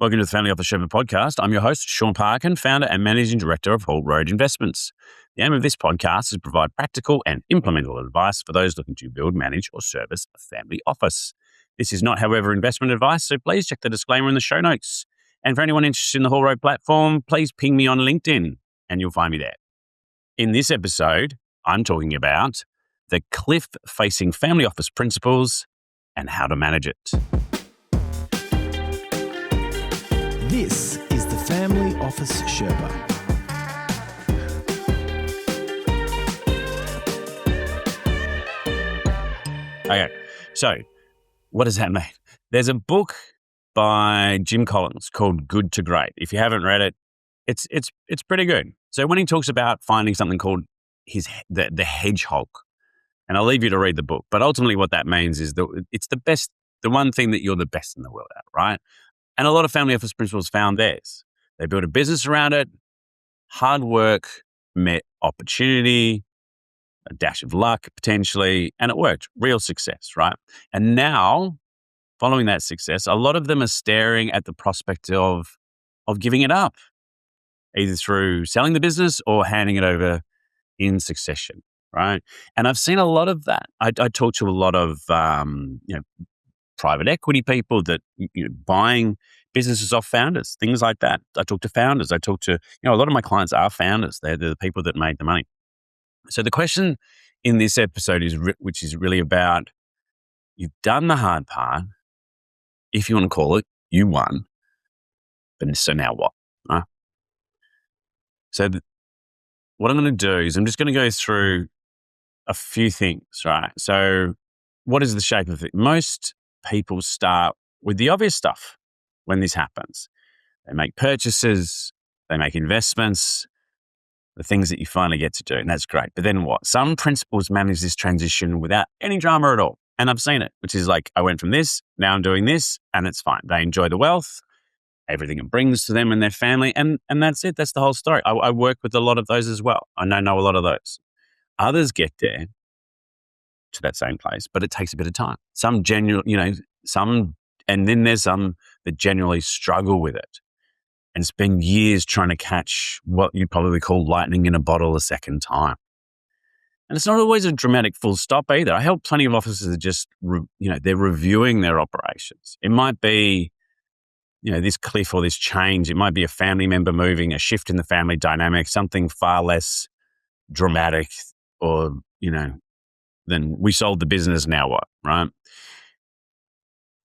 Welcome to the Family Office Sherpa podcast. I'm your host, Shaun Parkin, founder and managing director of Correlated Investments. The aim of this podcast is to provide practical and implementable advice for those looking to build, manage, or service a family office. This is not, however, investment advice, so please check the disclaimer in the show notes. And for anyone interested in the Whole Road platform, please ping me on LinkedIn and you'll find me there. In this episode, I'm talking about the cliff-facing family office principles and how to manage it. This is the Family Office Sherpa. Okay, so what does that mean? There's a book by Jim Collins called Good to Great. If you haven't read it, it's pretty good. So when he talks about finding something called the hedgehog, and I'll leave you to read the book, but ultimately what that means is that it's the best, the one thing that you're the best in the world at, right? And a lot of family office principals found theirs. They built a business around it. Hard work met opportunity, a dash of luck potentially, and it worked. Real success, right? And now, following that success, a lot of them are staring at the prospect of giving it up, either through selling the business or handing it over in succession, right? And I've seen a lot of that. I talk to a lot of private equity people that buying businesses off founders, things like that. I talk to founders. I talk to a lot of my clients are founders. They're the people that made the money. So the question in this episode which is really about, you've done the hard part, if you want to call it, you won. But so now what? Right? So what I'm going to do is I'm just going to go through a few things, right? So what is the shape of it? Most people start with the obvious stuff when this happens. They make purchases, they make investments, the things that you finally get to do, and that's great. But then what? Some principals manage this transition without any drama at all. And I've seen it, which is like, I went from this, now I'm doing this, and it's fine. They enjoy the wealth, everything it brings to them and their family, and that's it. That's the whole story. I work with a lot of those as well. I know a lot of those. Others get there to that same place, but it takes a bit of time. Some and then there's some that genuinely struggle with it and spend years trying to catch what you probably call lightning in a bottle a second time. And it's not always a dramatic full stop either. I help plenty of offices that just, they're reviewing their operations. It might be, this cliff or this change. It might be a family member moving, a shift in the family dynamic, something far less dramatic or, then we sold the business, now what, right?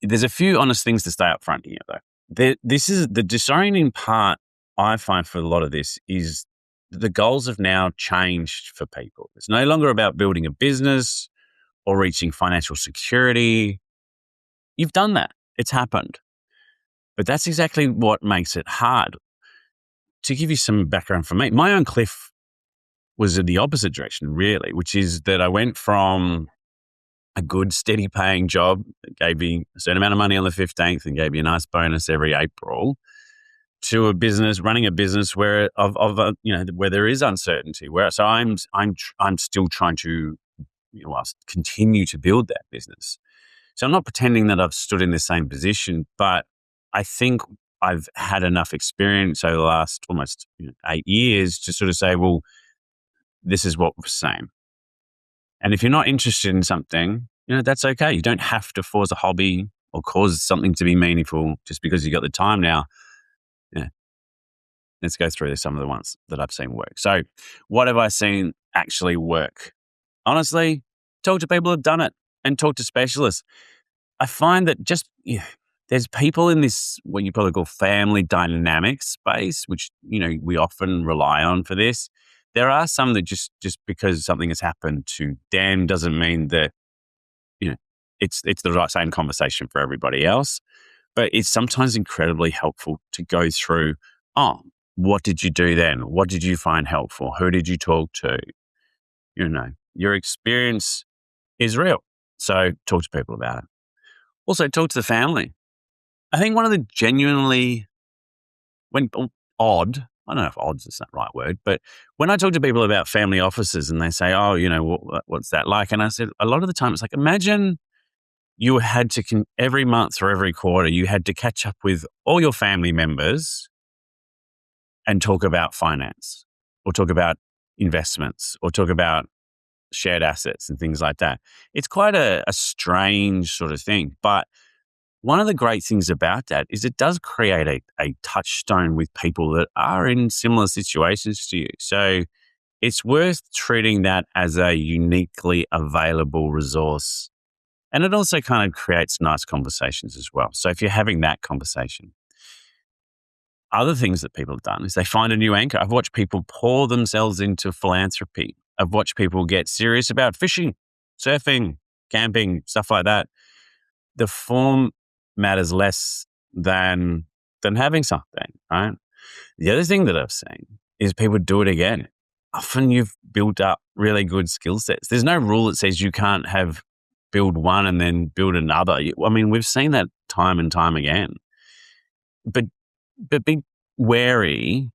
There's a few honest things to stay up front here, though. This is the disorienting part I find for a lot of this is the goals have now changed for people. It's no longer about building a business or reaching financial security. You've done that. It's happened. But that's exactly what makes it hard. To give you some background from me, my own cliff was in the opposite direction, really, which is that I went from a good, steady paying job that gave me a certain amount of money on the 15th and gave me a nice bonus every April to a business, running a business where where there is uncertainty. So I'm still trying to continue to build that business. So I'm not pretending that I've stood in the same position, but I think I've had enough experience over the last almost 8 years to sort of say, well, this is what we're saying. And if you're not interested in something, that's okay. You don't have to force a hobby or cause something to be meaningful just because you got the time now. Let's go through some of the ones that I've seen work. So what have I seen actually work? Honestly, talk to people who've done it and talk to specialists. I find that there's people in this, what you probably call family dynamic space, which, we often rely on for this. There are some that just because something has happened to them doesn't mean that, it's the right same conversation for everybody else. But it's sometimes incredibly helpful to go through, what did you do then? What did you find helpful? Who did you talk to? Your experience is real. So talk to people about it. Also talk to the family. I think one of the genuinely odd, I don't know if odds is the right word, but when I talk to people about family offices and they say, what's that like? And I said, a lot of the time it's like, imagine you had to, every month or every quarter, you had to catch up with all your family members and talk about finance or talk about investments or talk about shared assets and things like that. It's quite a strange sort of thing. But one of the great things about that is it does create a touchstone with people that are in similar situations to you. So it's worth treating that as a uniquely available resource. And it also kind of creates nice conversations as well. So if you're having that conversation, other things that people have done is they find a new anchor. I've watched people pour themselves into philanthropy. I've watched people get serious about fishing, surfing, camping, stuff like that. The form matters less than having something, right? The other thing that I've seen is people do it again. Often you've built up really good skill sets. There's no rule that says you can't build one and then build another. I mean, we've seen that time and time again. But be wary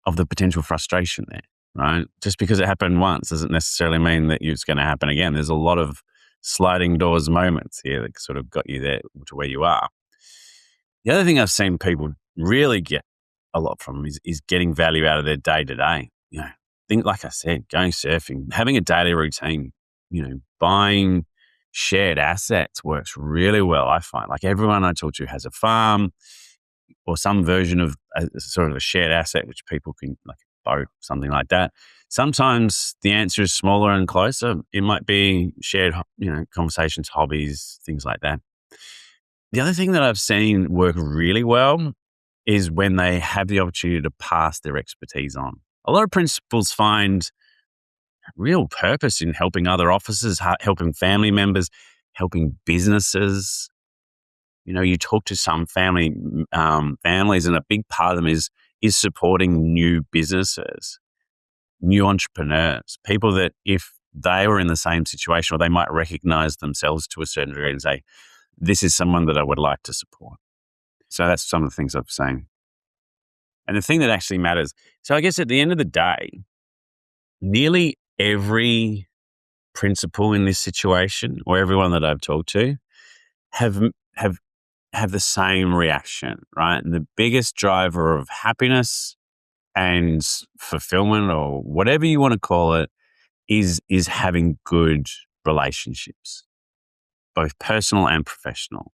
of the potential frustration there, right? Just because it happened once doesn't necessarily mean that it's going to happen again. There's a lot of sliding doors moments here that sort of got you there to where you are. The other thing I've seen people really get a lot from is getting value out of their day to day. Things like I said, going surfing, having a daily routine, buying shared assets works really well. I find like everyone I talk to has a farm or some version of sort of a shared asset, which people can, like a boat, something like that. Sometimes the answer is smaller and closer. It might be shared, conversations, hobbies, things like that. The other thing that I've seen work really well is when they have the opportunity to pass their expertise on. A lot of principals find real purpose in helping other officers, helping family members, helping businesses. You talk to some families, and a big part of them is supporting new businesses, new entrepreneurs, people that if they were in the same situation or they might recognize themselves to a certain degree and say, this is someone that I would like to support. So that's some of the things I've seen. And the thing that actually matters, so I guess at the end of the day, nearly every principal in this situation or everyone that I've talked to have the same reaction, right? And the biggest driver of happiness and fulfillment or whatever you want to call it is having good relationships, both personal and professional.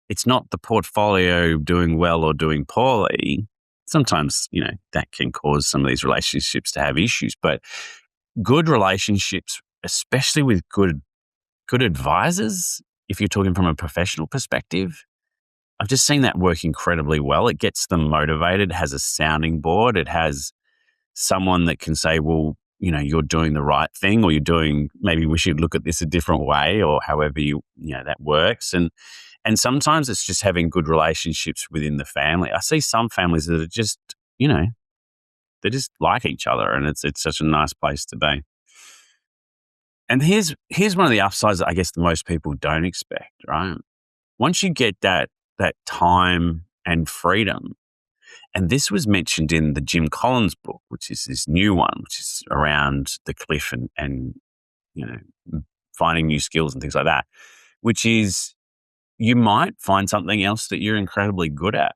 It's not the portfolio doing well or doing poorly. Sometimes, that can cause some of these relationships to have issues, but good relationships, especially with good advisors, if you're talking from a professional perspective, I've just seen that work incredibly well. It gets them motivated, it has a sounding board, it has someone that can say, well, you're doing the right thing, or maybe we should look at this a different way, or however that works. And sometimes it's just having good relationships within the family. I see some families that are just, they just like each other, and it's such a nice place to be. And here's one of the upsides that I guess that most people don't expect, right? Once you get that time and freedom, and this was mentioned in the Jim Collins book, which is this new one, which is around the cliff and finding new skills and things like that, which is you might find something else that you're incredibly good at,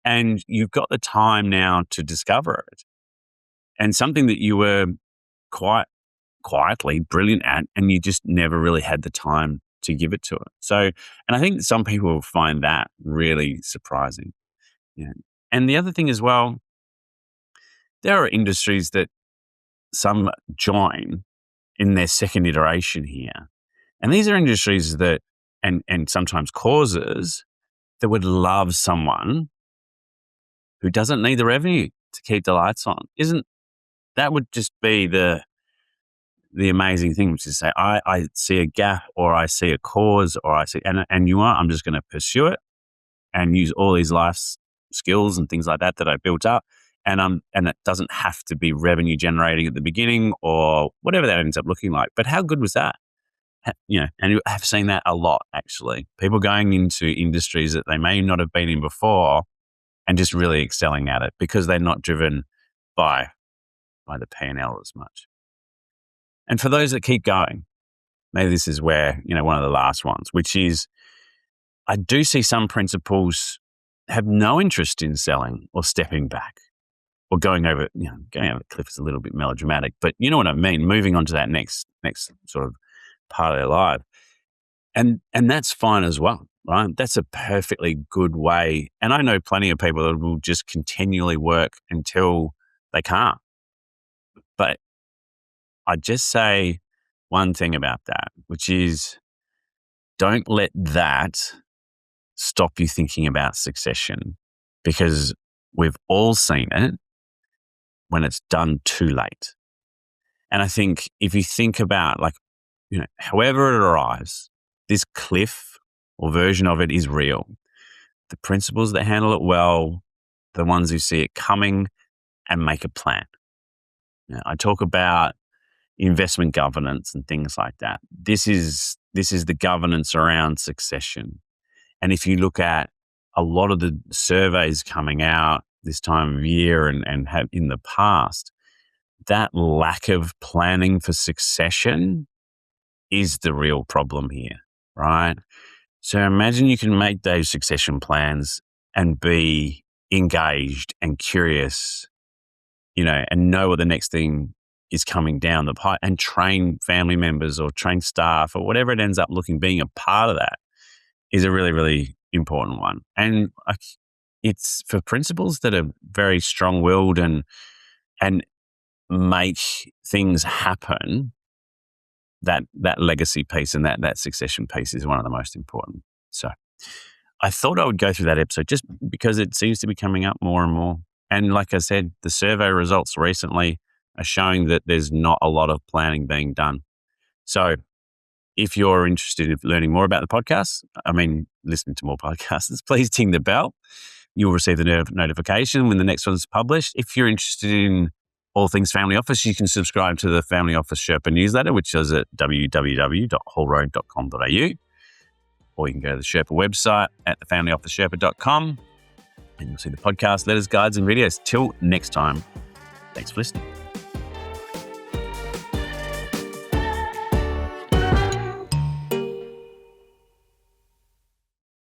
and you've got the time now to discover it, and something that you were quite quietly brilliant at, and you just never really had the time to give it to it. So, and I think some people will find that really surprising. And the other thing as well, there are industries that some join in their second iteration here. And these are industries that, and sometimes causes that would love someone who doesn't need the revenue to keep the lights on. That would just be the amazing thing, which is say, I see a gap, or I see a cause, or I see, and I'm just going to pursue it and use all these life skills and things like that I built up. And it doesn't have to be revenue generating at the beginning or whatever that ends up looking like. But how good was that? And I've seen that a lot, actually. People going into industries that they may not have been in before and just really excelling at it because they're not driven by the P&L as much. And for those that keep going, maybe this is where, one of the last ones, which is I do see some principals have no interest in selling or stepping back or going over the cliff is a little bit melodramatic, but you know what I mean, moving on to that next sort of part of their life. And that's fine as well, right? That's a perfectly good way. And I know plenty of people that will just continually work until they can't. But I just say one thing about that, which is don't let that stop you thinking about succession, because we've all seen it when it's done too late. And I think if you think about however it arrives, this cliff or version of it is real. The principals that handle it well, the ones who see it coming and make a plan. I talk about investment governance and things like that. This is the governance around succession. And if you look at a lot of the surveys coming out this time of year and have in the past, that lack of planning for succession is the real problem here, right? So imagine you can make those succession plans and be engaged and curious, and know what the next thing is coming down the pipe, and train family members or train staff or whatever it ends up being a part of that is a really, really important one. And it's for principals that are very strong-willed and make things happen. That legacy piece and that succession piece is one of the most important. So I thought I would go through that episode just because it seems to be coming up more and more. And like I said, the survey results recently are showing that there's not a lot of planning being done. So if you're interested in learning more about the podcast, listening to more podcasts, please ding the bell. You'll receive the notification when the next one's published. If you're interested in all things Family Office, you can subscribe to the Family Office Sherpa newsletter, which is at www.wholroad.com.au, or you can go to the Sherpa website at thefamilyofficesherpa.com, and you'll see the podcast, letters, guides, and videos. Till next time, thanks for listening.